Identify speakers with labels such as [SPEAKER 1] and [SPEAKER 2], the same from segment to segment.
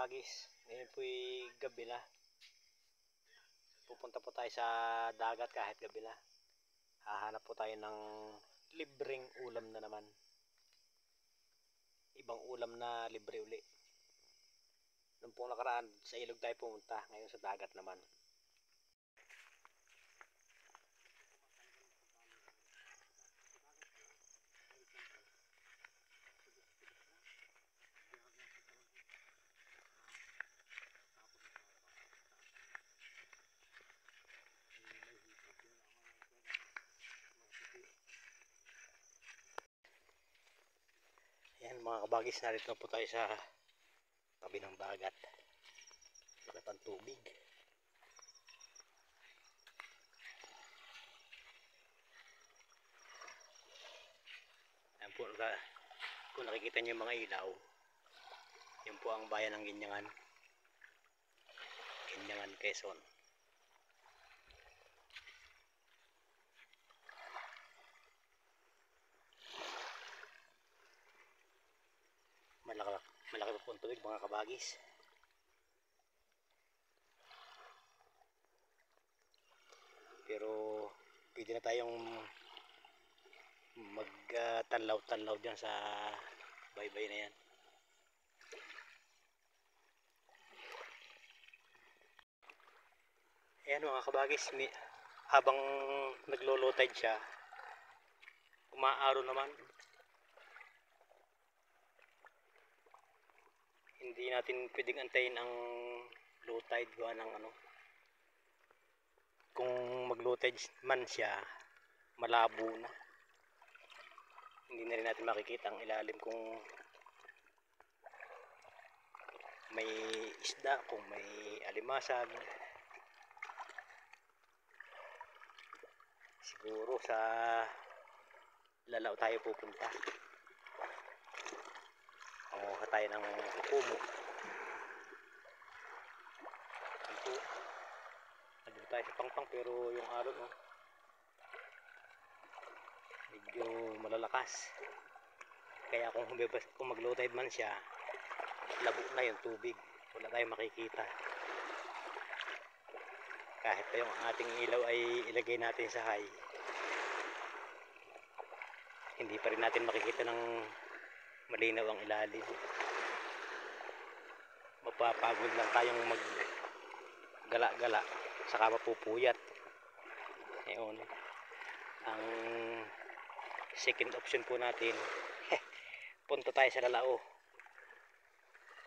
[SPEAKER 1] kabagis, ngayon po'y gabi na. Pupunta po tayo sa dagat kahit gabi na. Hahanap po tayo ng libreng ulam na naman. Ibang ulam na libre uli. Noong pong nakaraan sa ilog tayo pumunta, ngayon sa dagat naman. Ayan mga kabagis, narito po tayo sa tabi ng dagat. Wala pang tubig. Ayan po, kung nakikita nyo yung mga ilaw, yun po ang bayan ng Ginyangan. Ginyangan, Quezon. Malaki pa po ang tubig mga kabagis. Pero pwede na tayong magtanlaw-tanlaw dyan sa baybay na yan. Ayan mga kabagis, habang naglo-low tide siya, umaaraw naman. Hindi natin pwedeng antayin ang low tide gawa ng kung mag low tide man siya, malabo na. Hindi na rin natin makikita ang ilalim kung may isda, kung may alimasag. Siguro sa Lalao tayo pupunta. Manguha tayo ng kukumo. Nandun tayo sa Pangpang pero yung araw medyo malalakas. Kaya kung mag low tide man siya, labo na yung tubig. Wala tayong makikita. Kahit pa yung ating ilaw ay ilagay natin sa high, hindi pa rin natin makikita ng malinaw ang ilalim. Mapapagod lang tayong maggala-gala, saka mapupuyat. Ngayon, ang second option po natin, punta tayo sa Lalao.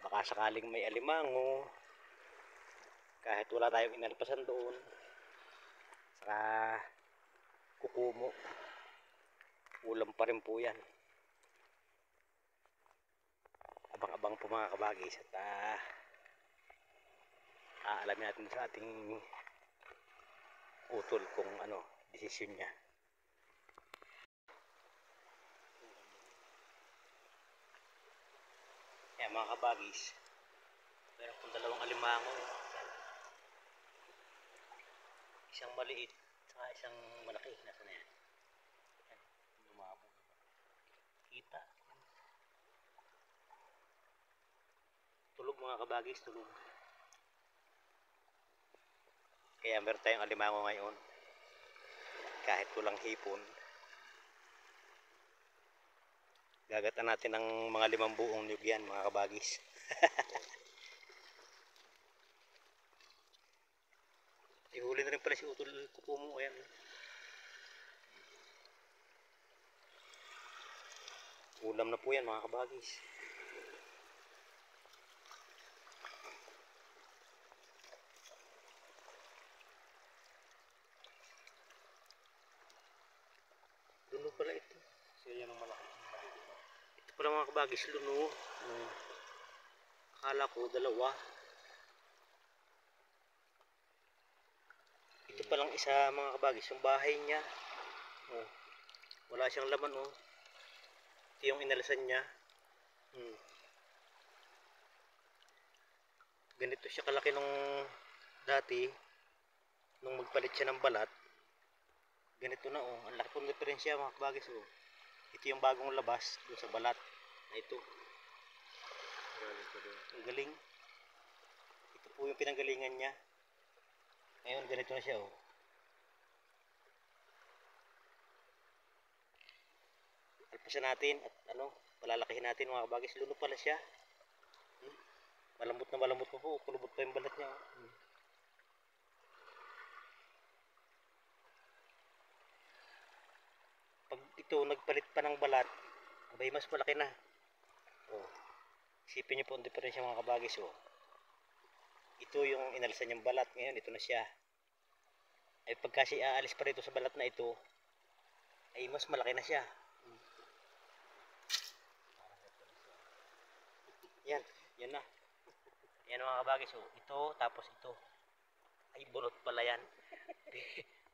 [SPEAKER 1] Baka sakaling may alimango, kahit wala tayong inalpasan doon, saka kukumo, ulam pa rin po yan. Abang-abang po mga kabagis at aalamin natin sa ating utol kung desisyon niya. Ayan mga kabagis, meron pong dalawang alimango. Isang maliit saka isang malaki. Nasa na yan? Ayan, lumabo. Kita. Tulog mga kabagis, tulog. Kaya meron tayong alimango ngayon. Kahit walang hipon, gagatan natin ng mga 5 buong niyog yan mga kabagis. Ihuli na rin pala si utol kukumo. Ayan. Ulam na po yan mga kabagis. Luno pala ito. Siya yan ang malaki. Ito pala mga kabagis, luno. Akala ko dalawa. Ito palang isa mga kabagis, yung bahay niya. Wala siyang laman Ito yung inalasan niya. Ganito siya kalaki nung dati, nung magpalit siya ng balat. Ganito na ang laki pong diferensya mga kabagis. Ito yung bagong labas doon sa balat na ito. Ang galing. po yung pinanggalingan niya. Ngayon ganito na siya oh. Alpasan natin at palalakihin natin mga kabagis. Luno pala siya. Malambot pa po. Kulubot pa yung balat niya oh. Pag ito nagpalit pa ng balat, abay mas malaki na. Oh. Isipin niyo po ang diferensya mga kabagis oh. Ito yung inalisan niyang balat, ngayon ito na siya. Ay pagka siya aalis pa rito sa balat na ito, ay mas malaki na siya. Yan na. Yan mga kabagis oh. Ito tapos ito. Ay bunot pala yan.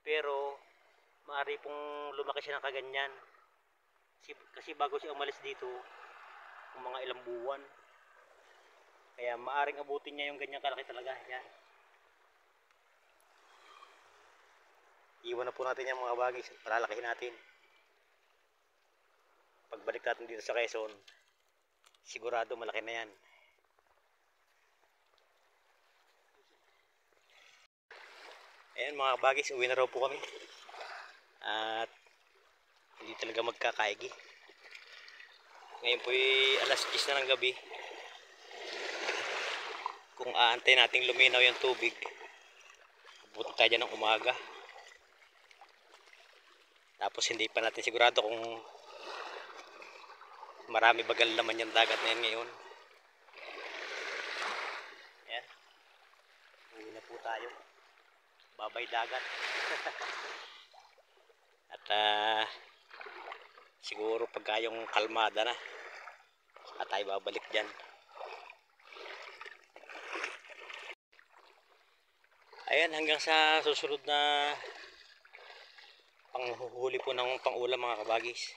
[SPEAKER 1] Pero maaari pong lumaki siya ng kaganyan. Kasi bago siya umalis dito, kung mga ilang buwan, kaya maaring abutin niya yung ganyang kalaki talaga. Yan. Iwan na po natin yung mga bagay. Palalakihin natin. Pagbalik natin dito sa Quezon, sigurado malaki na yan. Ayan mga bagis, uwi na raw po kami. At hindi talaga magkakaigi. Ngayon po ay alas 10 na ng gabi. Kung aantay nating luminaw yung tubig, pupunta tayo dyan ng umaga. Tapos hindi pa natin sigurado kung marami bagal laman yung dagat na yan ngayon. Ayan. Uwi na po tayo. Babay dagat. At siguro pagka yung kalmada na, at tayo babalik dyan. Ayan, hanggang sa susunod na panghuhuli po ng pangulam mga kabagis.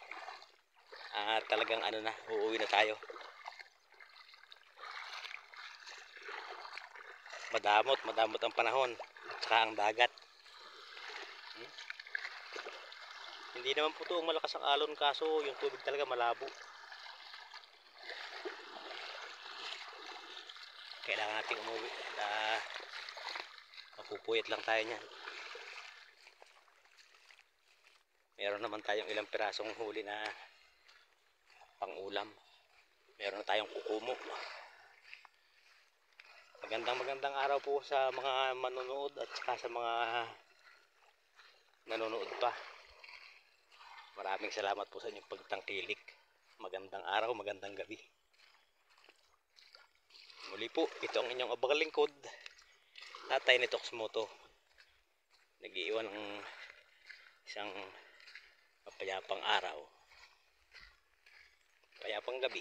[SPEAKER 1] Talagang uuwi na tayo. Madamot ang panahon at saka ang dagat. Hindi naman po ito malakas ang alon, kaso yung tubig talaga malabo. Kailangan natin umuwi at mapupuyat lang tayo niyan. Meron naman tayong ilang pirasong huli na pangulam. Meron na tayong kukumo. Magandang araw po sa mga manonood at saka sa mga nanonood pa. Maraming salamat po sa inyong pagtangkilik. Magandang araw, magandang gabi. Muli po, ito ang inyong abang lingkod, Tatay ni Toxmoto. Nag-iiwan ng isang mapayapang araw, mapayapang gabi.